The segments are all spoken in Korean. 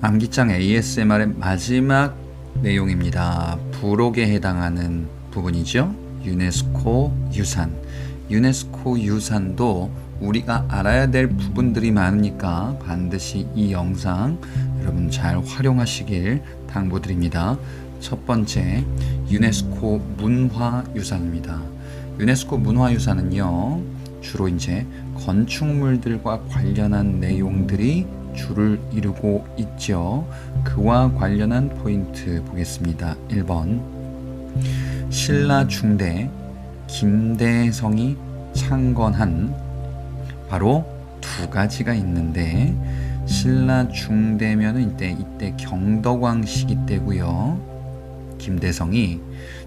암기장 ASMR의 마지막 내용입니다. 부록에 해당하는 부분이죠. 유네스코 유산. 유네스코 유산도 우리가 알아야 될 부분들이 많으니까 반드시 이 영상 여러분 잘 활용하시길 당부드립니다. 첫 번째, 유네스코 문화유산입니다. 유네스코 문화유산은요, 주로 이제 건축물들과 관련한 내용들이 주를 이루고 있죠. 그와 관련한 포인트 보겠습니다. 1번, 신라 중대 김대성이 창건한 바로 두 가지가 있는데, 신라 중대면은 이때 경덕왕 시기 때고요. 김대성이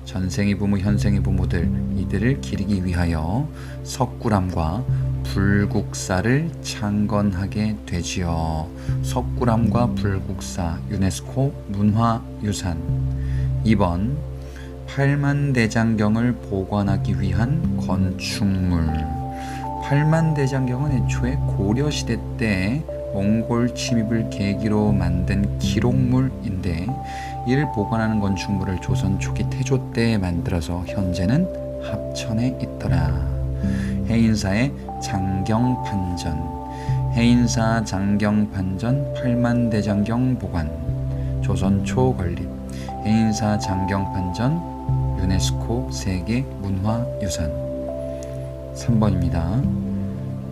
전생의 부모, 현생의 부모들 이들을 기리기 위하여 석굴암과 불국사를 창건하게 되지요. 석굴암과 불국사 유네스코 문화유산. 2번, 팔만대장경을 보관하기 위한 건축물. 팔만대장경은 애초에 고려시대 때 몽골 침입을 계기로 만든 기록물인데, 이를 보관하는 건축물을 조선 초기 태조 때 만들어서 현재는 합천에 있더라. 해인사의 장경판전, 해인사 장경판전 팔만대장경 보관, 조선 초 건립, 해인사 장경판전 유네스코 세계 문화유산. 3번입니다.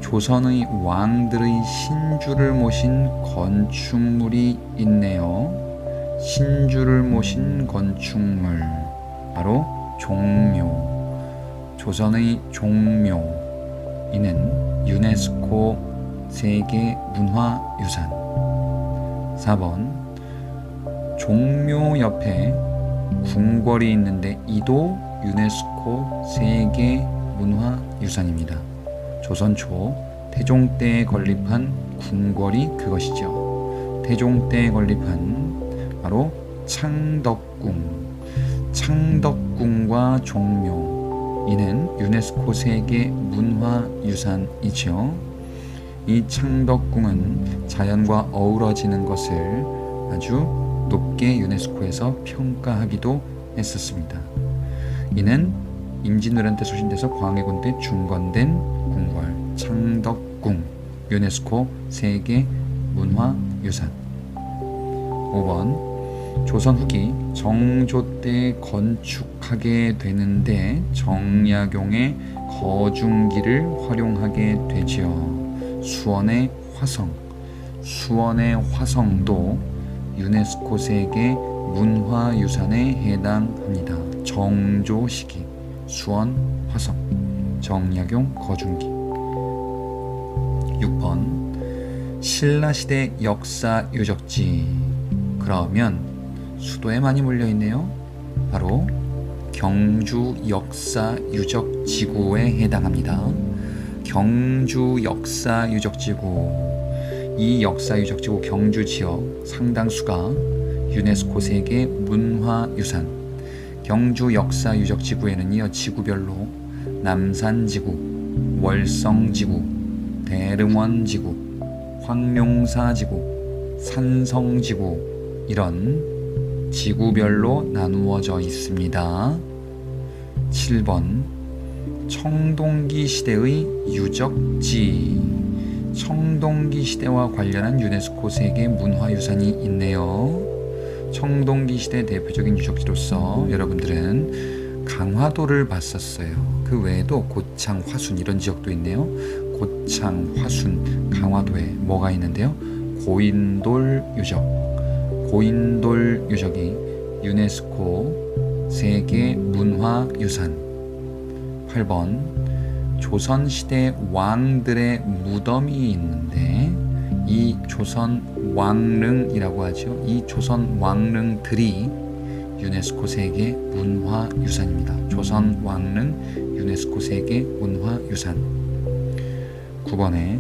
조선의 왕들의 신주를 모신 건축물이 있네요. 신주를 모신 건축물, 바로 종묘. 조선의 종묘, 이는 유네스코 세계 문화유산. 4번, 종묘 옆에 궁궐이 있는데 이도 유네스코 세계 문화유산입니다. 조선 초 태종 때에 건립한 궁궐이 그것이죠. 태종 때에 건립한 바로 창덕궁. 창덕궁과 종묘, 이는 유네스코 세계 문화유산이죠. 이 창덕궁은 자연과 어우러지는 것을 아주 높게 유네스코에서 평가하기도 했었습니다. 이는 임진왜란 때 소신돼서 광해군 때 중건된 궁궐 창덕궁, 유네스코 세계 문화유산. 5번, 조선 후기 정조 때 건축하게 되는데 정약용의 거중기를 활용하게 되지요. 수원의 화성, 수원의 화성도 유네스코 세계 문화유산에 해당합니다. 정조 시기 수원 화성, 정약용 거중기. 6번, 신라시대 역사 유적지. 그러면 수도에 많이 몰려있네요. 바로 경주 역사 유적지구에 해당합니다. 경주 역사 유적지구, 이 역사 유적지구 경주 지역 상당수가 유네스코 세계 문화유산. 경주 역사 유적지구에는요, 지구별로 남산지구, 월성지구, 대릉원지구, 황룡사지구, 산성지구, 이런 지구별로 나누어져 있습니다. 7번, 청동기 시대의 유적지. 청동기 시대와 관련한 유네스코 세계 문화유산이 있네요. 청동기 시대 대표적인 유적지로서 여러분들은 강화도를 봤었어요. 그 외에도 고창, 화순 이런 지역도 있네요. 고창, 화순, 강화도에 뭐가 있는데요? 고인돌 유적. 고인돌 유적이 유네스코 세계 문화유산. 8번, 조선시대 왕들의 무덤이 있는데, 이 조선 왕릉이라고 하죠. 이 조선 왕릉들이 유네스코 세계 문화유산입니다. 조선 왕릉 유네스코 세계 문화유산. 9번에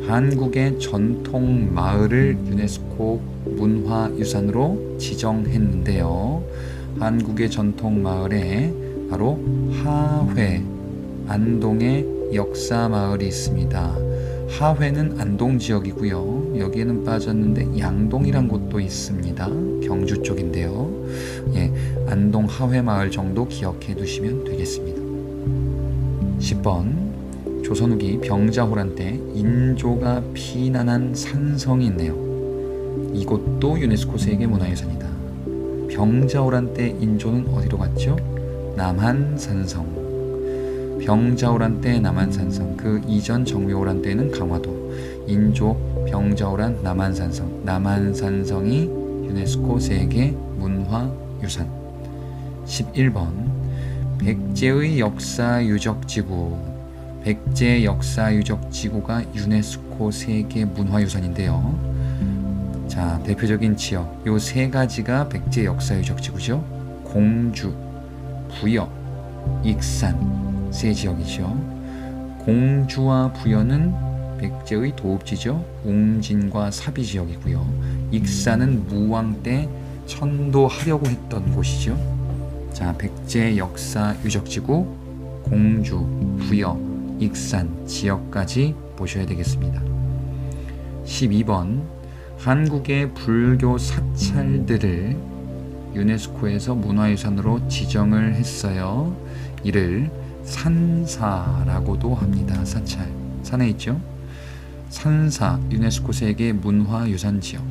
한국의 전통 마을을 유네스코 문화유산으로 지정했는데요. 한국의 전통 마을에 바로 하회, 안동의 역사 마을이 있습니다. 하회는 안동 지역이고요. 여기에는 빠졌는데 양동이란 곳도 있습니다. 경주 쪽인데요. 예, 안동 하회마을 정도 기억해 두시면 되겠습니다. 10번 조선 후기 병자호란 때 인조가 피난한 산성이 있네요. 이곳도 유네스코 세계문화유산이다. 병자호란 때 인조는 어디로 갔죠? 남한산성. 병자호란 때 남한산성. 그 이전 정묘호란 때는 강화도. 인조 병자호란 남한산성. 남한산성이 유네스코 세계문화유산. 11번 백제의 역사유적지구. 백제 역사유적지구가 유네스코 세계문화유산인데요. 자, 대표적인 지역 요 세 가지가 백제 역사유적지구죠. 공주, 부여, 익산 세 지역이죠. 공주와 부여는 백제의 도읍지죠. 웅진과 사비 지역이고요. 익산은 무왕 때 천도하려고 했던 곳이죠. 자, 백제 역사유적지구 공주, 부여, 익산 지역까지 보셔야 되겠습니다. 12번 한국의 불교 사찰들을 유네스코에서 문화유산으로 지정을 했어요. 이를 산사라고도 합니다. 사찰. 산에 있죠? 산사 유네스코 세계 문화유산 지역.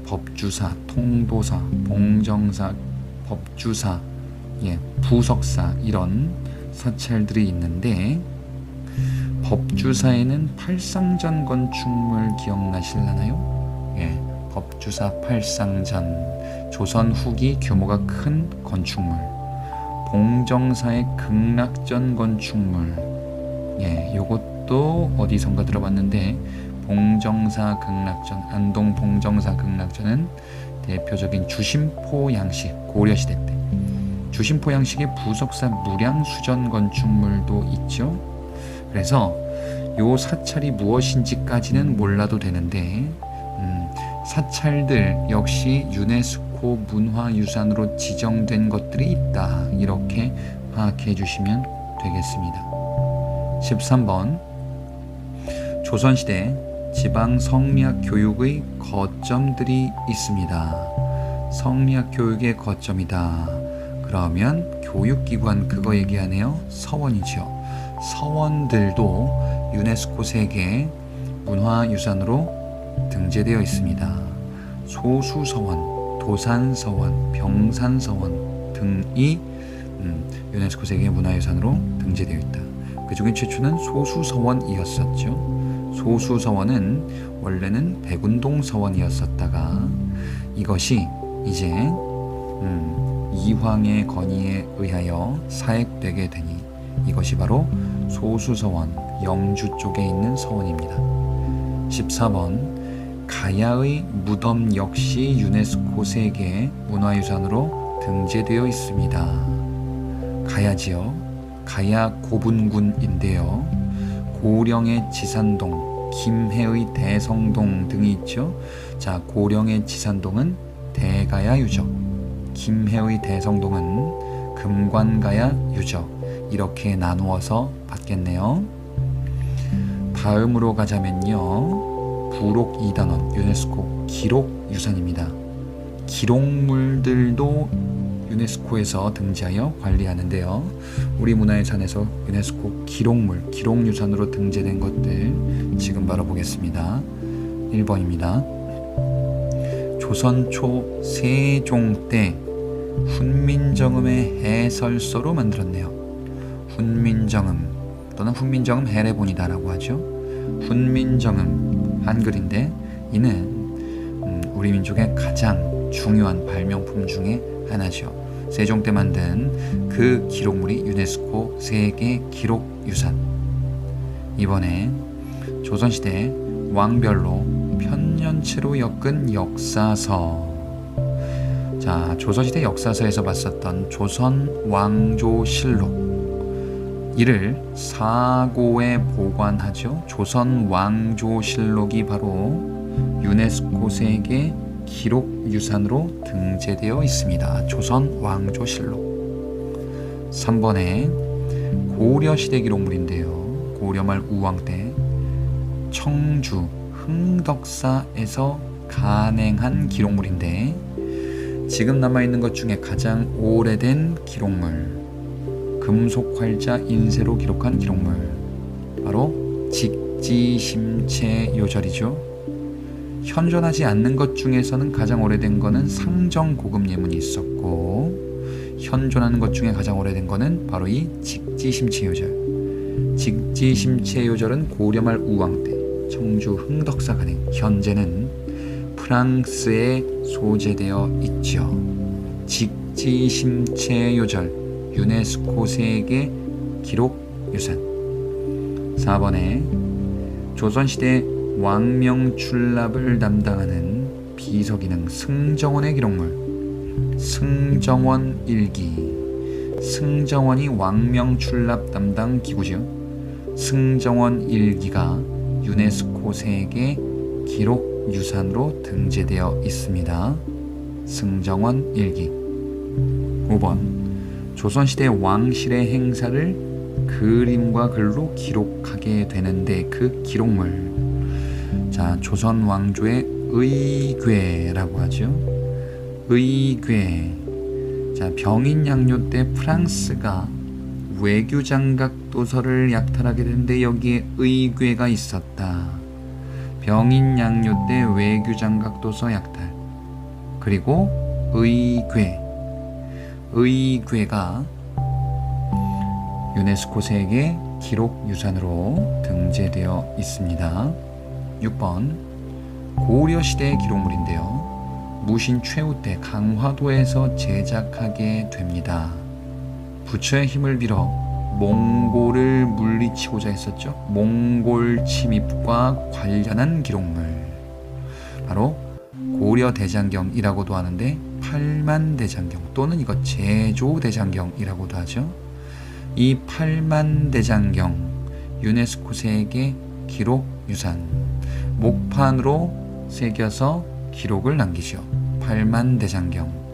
법주사, 통도사, 봉정사, 법주사, 부석사 이런 사찰들이 있는데 법주사에는 팔상전 건축물 기억나실라나요? 법주사 팔상전 조선 후기 규모가 큰 건축물. 봉정사의 극락전 건축물. 요것도 어디선가 들어봤는데 봉정사 극락전, 안동 봉정사 극락전은 대표적인 주심포 양식 고려시대 때 주심포 양식의 부석사 무량수전 건축물도 있죠. 그래서 요 사찰이 무엇인지까지는 몰라도 되는데 사찰들 역시 유네스코 문화유산으로 지정된 것들이 있다. 이렇게 파악해 주시면 되겠습니다. 13번 조선시대 지방 성리학 교육의 거점들이 있습니다. 성리학 교육의 거점이다. 그러면 교육기관 그거 얘기하네요. 서원이죠. 서원들도 유네스코 세계 문화유산으로 등재되어 있습니다. 소수서원, 도산서원, 병산서원 등이 유네스코 세계 문화유산으로 등재되어 있다. 그 중에 최초는 소수서원이었었죠. 소수서원은 원래는 백운동서원이었었다가 이것이 이제 이황의 건의에 의하여 사액되게 되니 이것이 바로 소수서원, 영주 쪽에 있는 서원입니다. 14번 가야의 무덤 역시 유네스코 세계 문화유산으로 등재되어 있습니다. 가야지요. 가야 고분군인데요. 고령의 지산동, 김해의 대성동 등이 있죠. 자, 고령의 지산동은 대가야 유적, 김해의 대성동은 금관가야 유적 이렇게 나누어서 받겠네요. 다음으로 가자면요. 부록 2단원 유네스코 기록유산입니다. 기록물들도 유네스코에서 등재하여 관리하는데요. 우리 문화유산에서 유네스코 기록물, 기록유산으로 등재된 것들 지금 바로 보겠습니다. 1번입니다. 조선 초 세종 때 훈민정음의 해설서로 만들었네요. 훈민정음 또는 훈민정음 해례본이다라고 하죠. 훈민정음 한글인데 이는 우리 민족의 가장 중요한 발명품 중에 하나죠. 세종 때 만든 그 기록물이 유네스코 세계 기록유산. 이번에 조선시대 왕별로 편년체로 엮은 역사서. 자, 조선시대 역사서에서 봤었던 조선왕조실록 이를 사고에 보관하죠. 조선왕조실록이 바로 유네스코 세계 기록유산으로 등재되어 있습니다. 조선왕조실록. 3번에 고려시대 기록물인데요. 고려말 우왕 때 청주, 흥덕사에서 간행한 기록물인데 지금 남아있는 것 중에 가장 오래된 기록물, 금속 활자 인쇄로 기록한 기록물, 바로 직지심체 요절이죠. 현존하지 않는 것 중에서는 가장 오래된 거는 상정고급 예문이 있었고, 현존하는 것 중에 가장 오래된 거는 바로 이 직지심체 요절. 직지심체 요절은 고려말 우왕 때 청주 흥덕사 간행, 현재는 프랑스에 소재되어 있죠. 직지심체 요절, 유네스코 세계 기록유산. 4번에 조선시대 왕명출납을 담당하는 비서기능 승정원의 기록물, 승정원 일기. 승정원이 왕명출납 담당 기구지요. 승정원 일기가 유네스코 세계 기록유산으로 등재되어 있습니다. 승정원 일기. 5번 조선시대 왕실의 행사를 그림과 글로 기록하게 되는데 그 기록물. 자, 조선 왕조의 의궤라고 하죠. 의궤. 자, 병인양요 때 프랑스가 외교장각 도서를 약탈하게 되는데 여기에 의궤가 있었다. 병인양요 때 외교장각 도서 약탈. 그리고 의궤. 의궤가 유네스코 세계 기록유산으로 등재되어 있습니다. 6번 고려시대 기록물인데요. 무신 최후 때 강화도에서 제작하게 됩니다. 부처의 힘을 빌어 몽골을 물리치고자 했었죠. 몽골 침입과 관련한 기록물, 바로 고려대장경이라고도 하는데 팔만대장경 또는 이거 제조대장경이라고도 하죠. 이 팔만대장경 유네스코 세계 기록유산, 목판으로 새겨서 기록을 남기죠. 팔만대장경.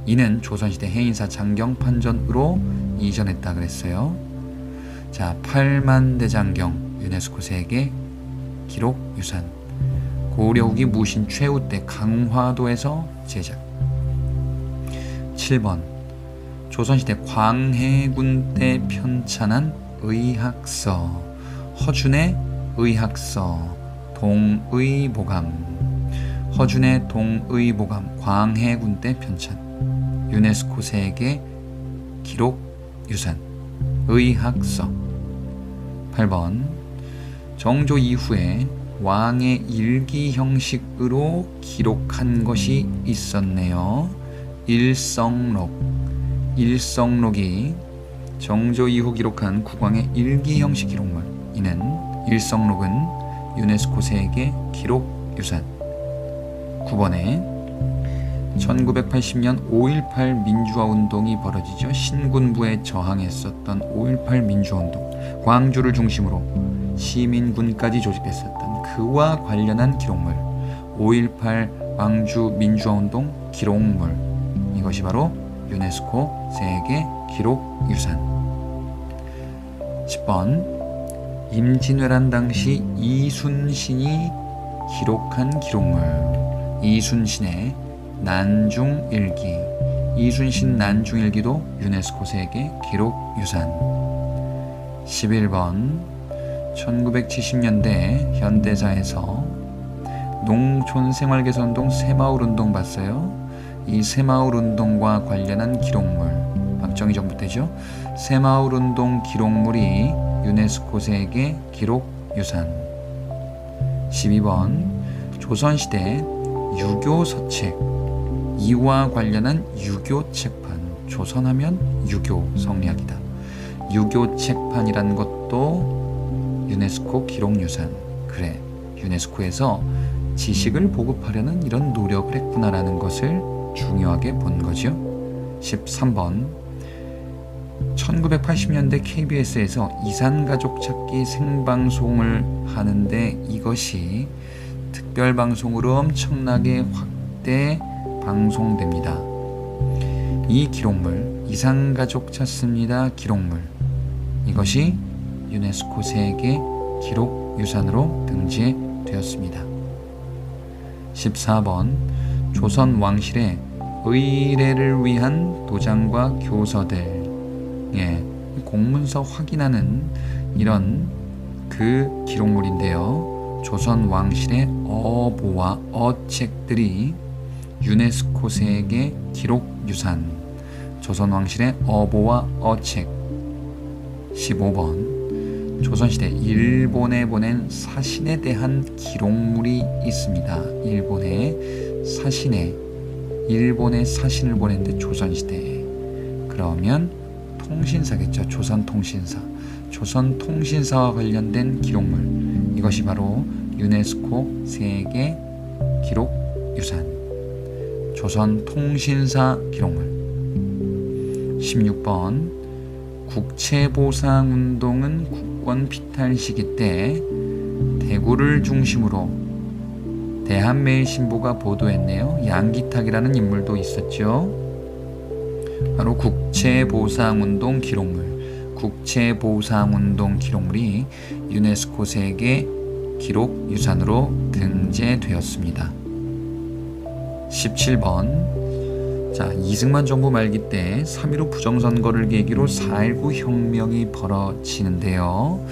이는 조선시대 해인사 장경판전으로 이전했다 그랬어요. 자, 팔만대장경 유네스코 세계 기록유산, 고려 후기 무신 최후 때 강화도에서 제작. 7번 조선시대 광해군 때 편찬한 의학서, 허준의 의학서, 동의보감. 허준의 동의보감, 광해군 때 편찬, 유네스코 세계 기록유산, 의학서. 8번 정조 이후에 왕의 일기 형식으로 기록한 것이 있었네요. 일성록. 일성록이 정조 이후 기록한 국왕의 일기 형식 기록물. 이는 일성록은 유네스코 세계 기록유산. 9번에 1980년 5.18 민주화운동이 벌어지죠. 신군부에 저항했었던 5.18 민주화운동, 광주를 중심으로 시민군까지 조직됐었던 그와 관련한 기록물, 5.18 광주 민주화운동 기록물. 이것이 바로 유네스코 세계 기록유산. 10번 임진왜란 당시 이순신이 기록한 기록물, 이순신의 난중일기. 이순신 난중일기도 유네스코 세계 기록유산. 11번 1970년대 현대사에서 농촌생활개선운동 새마을운동 봤어요. 이 새마을운동과 관련한 기록물, 박정희 정부 때죠. 새마을운동 기록물이 유네스코 세계 기록유산. 12번 조선시대 유교서책, 이와 관련한 유교책판. 조선하면 유교 성리학이다. 유교책판이라는 것도 유네스코 기록유산. 그래, 유네스코에서 지식을 보급하려는 이런 노력을 했구나라는 것을 중요하게 본 거죠. 13번 1980년대 KBS에서 이산가족 찾기 생방송을 하는데 이것이 특별방송으로 엄청나게 확대 방송됩니다. 이 기록물, 이산가족 찾습니다 기록물, 이것이 유네스코 세계 기록유산으로 등재됩니다. 되었습니다. 14번 조선 왕실의 의례를 위한 도장과 교서들, 공문서 확인하는 이런 그 기록물인데요. 조선 왕실의 어보와 어책들이 유네스코 세계 기록유산. 조선 왕실의 어보와 어책. 15번 조선시대 일본에 보낸 사신에 대한 기록물이 있습니다. 일본의 사신을 보냈는데 조선시대. 그러면 통신사겠죠. 조선통신사와 관련된 기록물. 이것이 바로 유네스코 세계 기록유산. 조선통신사 기록물. 16번 국채보상운동은 국권 피탈 시기 때 대구를 중심으로 대한매일신보가 보도했네요. 양기탁이라는 인물도 있었죠. 바로 국채보상운동 기록물이 유네스코 세계 기록유산으로 등재되었습니다. 17번 이승만 정부 말기 때 3.15 부정선거를 계기로 4.19 혁명이 벌어지는데요.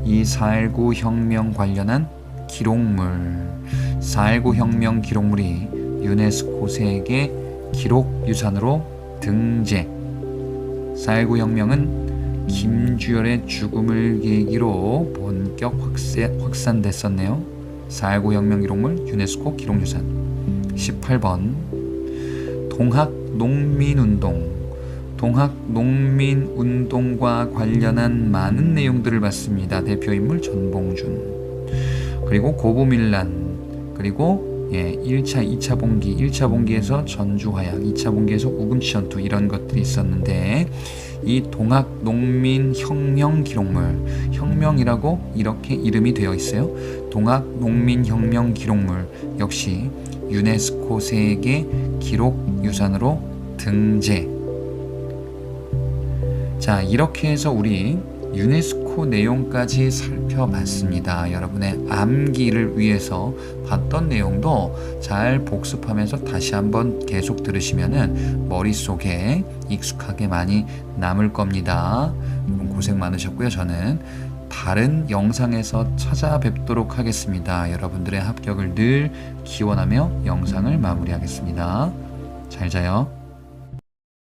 이 4.19 혁명 관련한 기록물, 4.19 혁명 기록물이 유네스코 세계 기록유산으로 등재. 4.19 혁명은 김주열의 죽음을 계기로 본격 확산됐었네요. 4.19 혁명 기록물 유네스코 기록유산. 18번 동학농민운동과 관련한 많은 내용들을 봤습니다. 대표인물 전봉준, 그리고 고부밀란, 그리고 1차, 2차 봉기, 1차 봉기에서 전주화약, 2차 봉기에서 우금치 전투, 이런 것들이 있었는데 이 동학농민혁명 기록물, 혁명이라고 이렇게 이름이 되어 있어요. 동학농민혁명 기록물 역시 유네스코 세계 기록유산으로 등재. 자, 이렇게 해서 우리 유네스코 내용까지 살펴봤습니다. 여러분의 암기를 위해서 봤던 내용도 잘 복습하면서 다시 한번 계속 들으시면은 머릿속에 익숙하게 많이 남을 겁니다. 고생 많으셨고요. 저는 다른 영상에서 찾아뵙도록 하겠습니다. 여러분들의 합격을 늘 기원하며 영상을 마무리하겠습니다. 잘 자요.